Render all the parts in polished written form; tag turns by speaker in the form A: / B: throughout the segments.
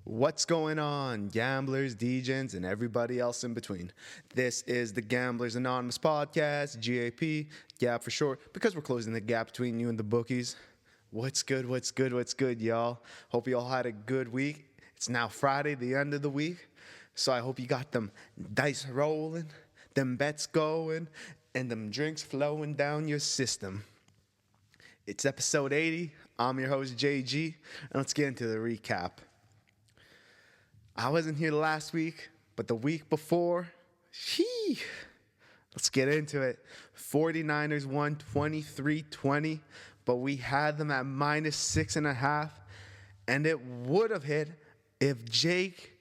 A: What's going on, gamblers, degens, and everybody else in between? This is the Gamblers Anonymous Podcast, GAP, GAP for short, because we're closing the gap between you and the bookies. What's good, y'all? Hope you all had a good week. It's now Friday, the end of the week, so I hope you got them dice rolling, them bets going, and them drinks flowing down your system. It's episode 80. I'm your host, JG, and let's get into the recap. I wasn't here last week, but the week before, let's get into it. 49ers won 23-20, but we had them at -6.5, and it would have hit if Jake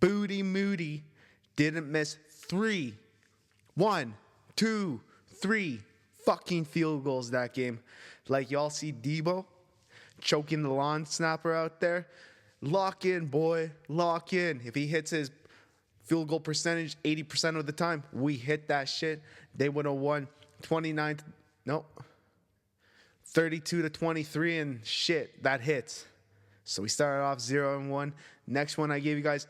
A: Booty Moody didn't miss 3 fucking field goals that game. Like y'all see Debo choking the lawn snapper out there. Lock in, boy. Lock in. If he hits his field goal percentage 80% of the time, we hit that shit. They would have won 32-23, and shit, that hits. So we started off 0-1. Next one I gave you guys,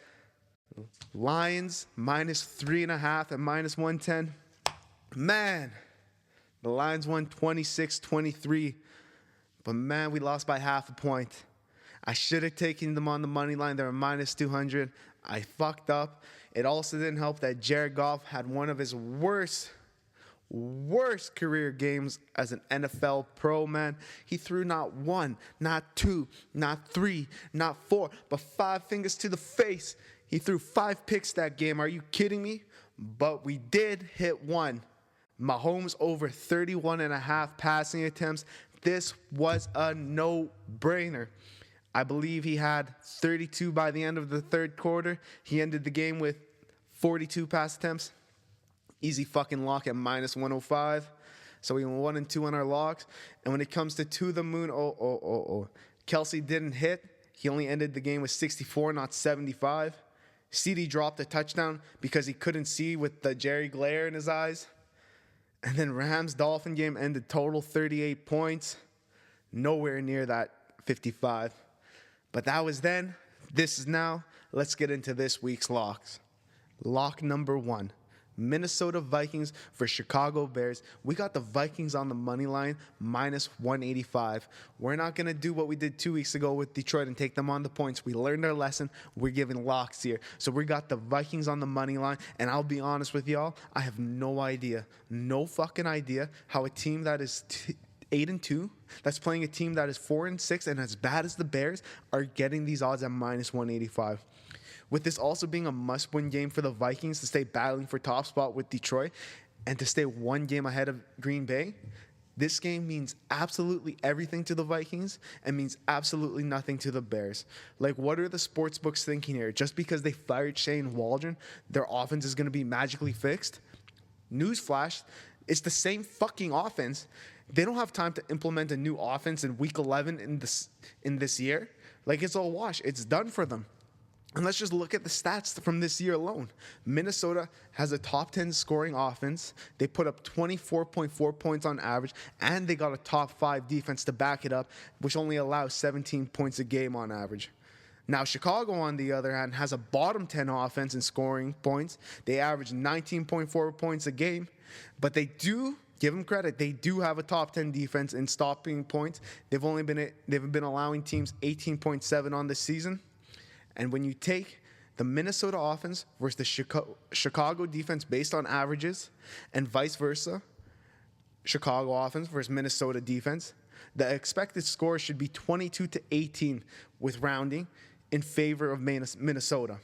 A: Lions -3.5 at -110. Man, the Lions won 26-23. But man, we lost by half a point. I should have taken them on the money line. They were -200. I fucked up. It also didn't help that Jared Goff had one of his worst career games as an NFL pro, man. He threw not 1, not 2, not 3, not 4, but 5 fingers to the face. He threw 5 picks that game. Are you kidding me? But we did hit one. Mahomes over 31.5 passing attempts. This was a no-brainer. I believe he had 32 by the end of the third quarter. He ended the game with 42 pass attempts. Easy fucking lock at -105. So we went 1-2 on our locks. And when it comes to the moon, Kelsey didn't hit. He only ended the game with 64, not 75. CD dropped a touchdown because he couldn't see with the Jerry glare in his eyes. And then Rams-Dolphin game ended total 38 points. Nowhere near that 55. But that was then. This is now. Let's get into this week's locks. Lock number 1. Minnesota Vikings for Chicago Bears. We got the Vikings on the money line, -185. We're not going to do what we did 2 weeks ago with Detroit and take them on the points. We learned our lesson. We're giving locks here. So we got the Vikings on the money line, and I'll be honest with y'all, I have no fucking idea how a team that is 8-2, that's playing a team that is 4-6 and as bad as the Bears are getting these odds at -185. With this also being a must-win game for the Vikings to stay battling for top spot with Detroit and to stay one game ahead of Green Bay, this game means absolutely everything to the Vikings and means absolutely nothing to the Bears. Like, what are the sports books thinking here? Just because they fired Shane Waldron, their offense is going to be magically fixed? Newsflash, it's the same fucking offense. They don't have time to implement a new offense in week 11 in this year. Like, it's all wash. It's done for them. And let's just look at the stats from this year alone. Minnesota has a top 10 scoring offense. They put up 24.4 points on average, and they got a top 5 defense to back it up, which only allows 17 points a game on average. Now, Chicago, on the other hand, has a bottom 10 offense in scoring points. They average 19.4 points a game, but they do give them credit. They do have a top 10 defense in stopping points. They've been allowing teams 18.7 on this season. And when you take the Minnesota offense versus the Chicago defense based on averages and vice versa, Chicago offense versus Minnesota defense, the expected score should be 22-18 with rounding in favor of Minnesota.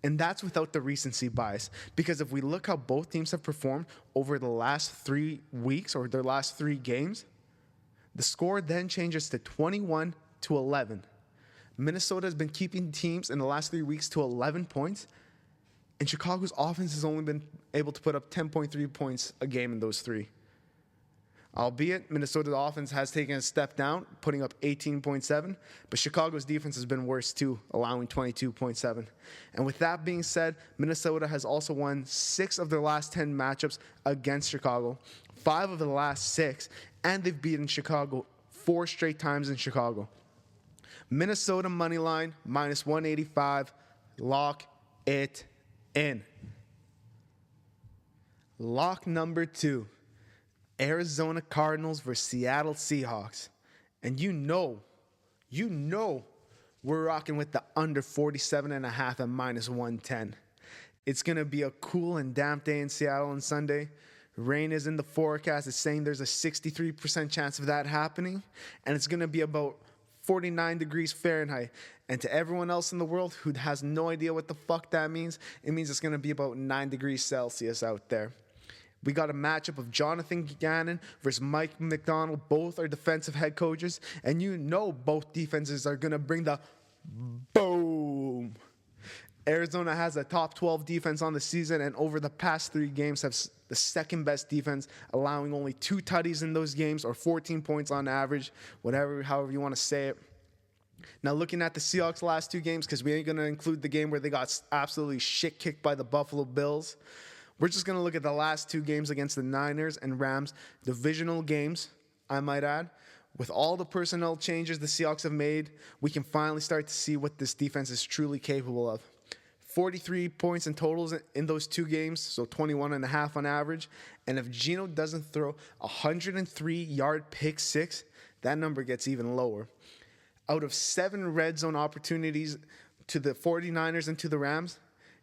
A: And that's without the recency bias. Because if we look how both teams have performed over the last 3 weeks or their last 3 games, the score then changes to 21-11. Minnesota has been keeping teams in the last 3 weeks to 11 points, and Chicago's offense has only been able to put up 10.3 points a game in those 3. Albeit, Minnesota's offense has taken a step down, putting up 18.7, but Chicago's defense has been worse too, allowing 22.7. And with that being said, Minnesota has also won 6 of their last 10 matchups against Chicago, 5 of the last 6, and they've beaten Chicago 4 straight times in Chicago. Minnesota money line, minus 185. Lock it in. Lock number 2. Arizona Cardinals versus Seattle Seahawks. And you know, we're rocking with the under 47.5 and minus 110. It's going to be a cool and damp day in Seattle on Sunday. Rain is in the forecast. It's saying there's a 63% chance of that happening. And it's going to be about 49 degrees Fahrenheit. And to everyone else in the world who has no idea what the fuck that means, it means it's going to be about 9 degrees Celsius out there. We got a matchup of Jonathan Gannon versus Mike McDonald. Both are defensive head coaches. And you know both defenses are going to bring the boom. Arizona has a top 12 defense on the season, and over the past 3 games have the second best defense, allowing only 2 tutties in those games, or 14 points on average, however you want to say it. Now, looking at the Seahawks' last 2 games, because we ain't going to include the game where they got absolutely shit kicked by the Buffalo Bills. We're just going to look at the last 2 games against the Niners and Rams, divisional games, I might add. With all the personnel changes the Seahawks have made, we can finally start to see what this defense is truly capable of. 43 points in totals in those 2 games, so 21.5 on average. And if Geno doesn't throw 103-yard pick 6, that number gets even lower. Out of 7 red zone opportunities to the 49ers and to the Rams,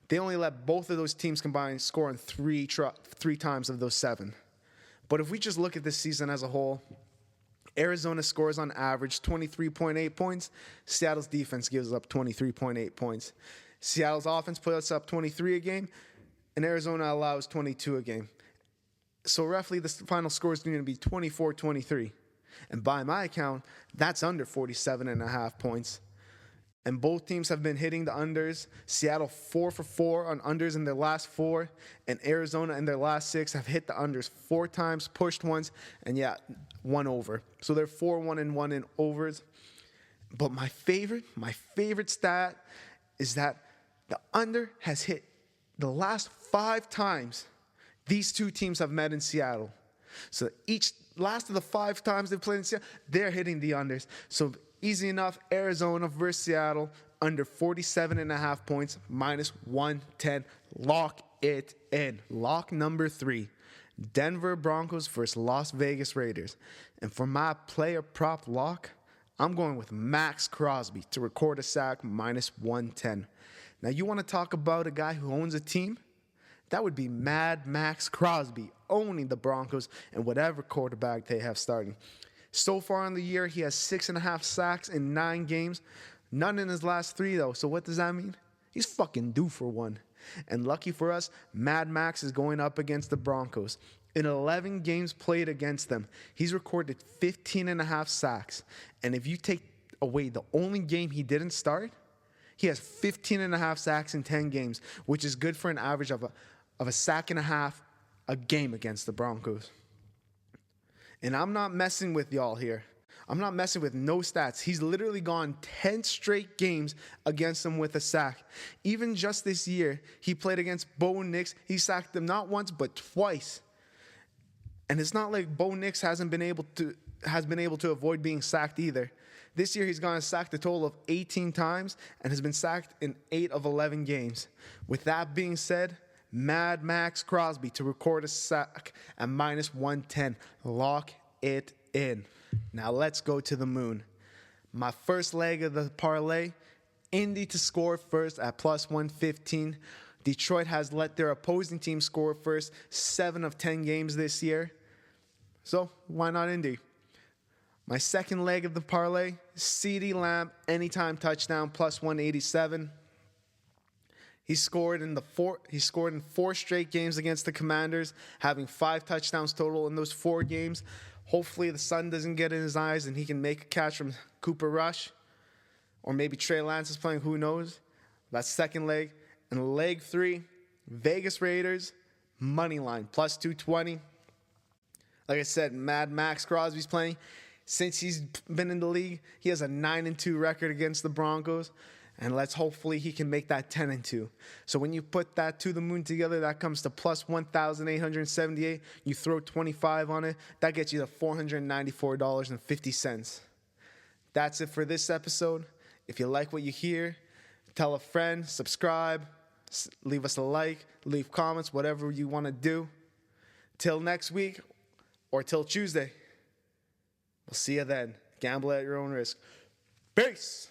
A: they only let both of those teams combine score on 3 times of those 7. But if we just look at this season as a whole, Arizona scores on average 23.8 points. Seattle's defense gives up 23.8 points. Seattle's offense puts up 23 a game, and Arizona allows 22 a game. So roughly the final score is going to be 24-23. And by my account, that's under 47.5 points. And both teams have been hitting the unders. Seattle 4 for 4 on unders in their last 4. And Arizona in their last 6 have hit the unders 4 times, pushed once, and 1 over. So they're 4-1-1 in overs. But my favorite stat is that the under has hit the last 5 times these 2 teams have met in Seattle. So last of the 5 times they've played in Seattle, they're hitting the unders. So easy enough, Arizona versus Seattle, under 47.5 points, minus 110. Lock it in. Lock number 3, Denver Broncos versus Las Vegas Raiders. And for my player prop lock, I'm going with Max Crosby to record a sack, minus 110. Now, you want to talk about a guy who owns a team? That would be Mad Max Crosby owning the Broncos and whatever quarterback they have starting. So far in the year, he has 6.5 sacks in 9 games. None in his last 3, though. So what does that mean? He's fucking due for one. And lucky for us, Mad Max is going up against the Broncos. In 11 games played against them, he's recorded 15.5 sacks. And if you take away the only game he didn't start, he has 15.5 sacks in 10 games, which is good for an average of a sack and a half a game against the Broncos. And I'm not messing with y'all here. I'm not messing with no stats. He's literally gone 10 straight games against them with a sack. Even just this year, he played against Bo Nix. He sacked them not once, but twice. And it's not like Bo Nix has been able to avoid being sacked either. This year, he's gone sacked a total of 18 times and has been sacked in 8 of 11 games. With that being said, Mad Max Crosby to record a sack at minus 110. Lock it in. Now let's go to the moon. My first leg of the parlay, Indy to score first at plus 115. Detroit has let their opposing team score first 7 of 10 games this year. So why not Indy? My second leg of the parlay, CeeDee Lamb, anytime touchdown, plus 187. He scored in 4 straight games against the Commanders, having 5 touchdowns total in those 4 games. Hopefully the sun doesn't get in his eyes and he can make a catch from Cooper Rush. Or maybe Trey Lance is playing, who knows. That's second leg. And leg 3, Vegas Raiders, money line, plus 220. Like I said, Mad Max Crosby's playing. Since he's been in the league, he has a 9-2 record against the Broncos. And hopefully he can make that 10-2. So when you put that to the moon together, that comes to plus 1,878. You throw 25 on it, that gets you to $494.50. That's it for this episode. If you like what you hear, tell a friend, subscribe, leave us a like, leave comments, whatever you want to do. Till next week or till Tuesday. We'll see you then. Gamble at your own risk. Peace.